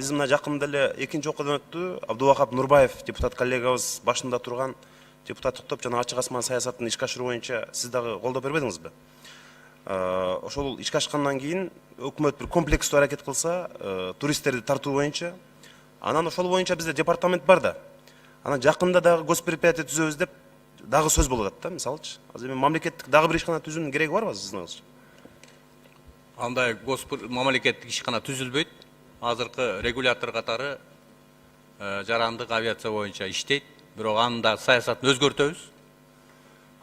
Биз мына жакында эле экинчи окуудан өттү. Абдубакап Нурбаев депутат коллегабыз башында турган депутаттык топ жана ачык асман саясатын ишке ашыруу боюнча сиз дагы колдоп бербедиңизби? Ошол ишке ашкандан кийин өкмөт бир комплекстүү аракет кылса, туристтерди тартуу боюнча, анан ошол боюнча бизде департамент бар да. Анан жакында дагы госпредприятие түзөбүз деп дагы сөз болуп атат да, мисалычы. Азыр эми мамлекеттик дагы бир ишкана түзүүнүн кереги барбы сиздин оюңузча? Андай мамлекеттик ишкана түзүлбөйт. Азыркы регулятор катары жарандык авиация боюнча иштейт. Бирок анда саясатын өзгөртөбүз.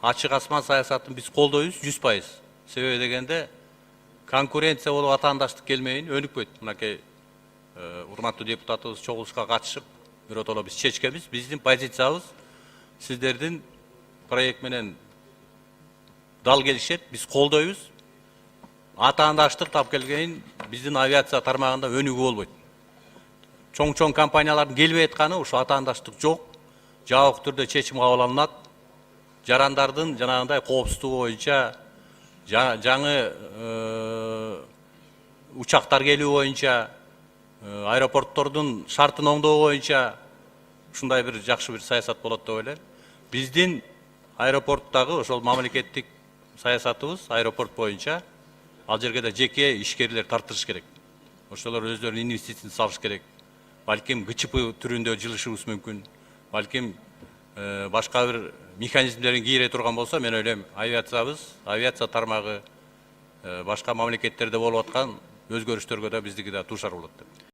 Ачык асман саясатын биз колдойбуз 100%. Себеби дегенде конкуренция болуп атаандаштык келмейин өнүкпөйт. Мынакей урматтуу депутатыбыз чогулушка катышып, биротоло биз чечкенбиз. Биздин позициябыз сиздердин проект менен дал келишет, биз колдойбуз. Атаандаштык тап келгенин биздин авиация тармагында өнүгүү болбойт. Чоң компаниялардын келбей атканы ошо атаандаштык жок. Жабык түрдө чечим кабыл алынат. Жарандардын жанагындай коопсуздугу боюнча, жаңы учактар келүү боюнча, аэропорттордун шартын оңдоо боюнча ушундай бир жакшы бир саясат болот деп ойлойм. Биздин аэропорттагы ошол мамлекеттик саясатыбыз аэропорт боюнча ал жерге да жеке ишкерлер тартырыш керек. Ошолор өздөрүнүн инвестициясын салыш керек. Балким ГЧП түрүндө жылышыбыз мүмкүн. Балким башка бир механизмдерин кийире турган болсо, мен ойлойм, авиация тармагы башка мамлекеттерде болуп аткан өзгөрүштөргө да биздики да туушар болот деп.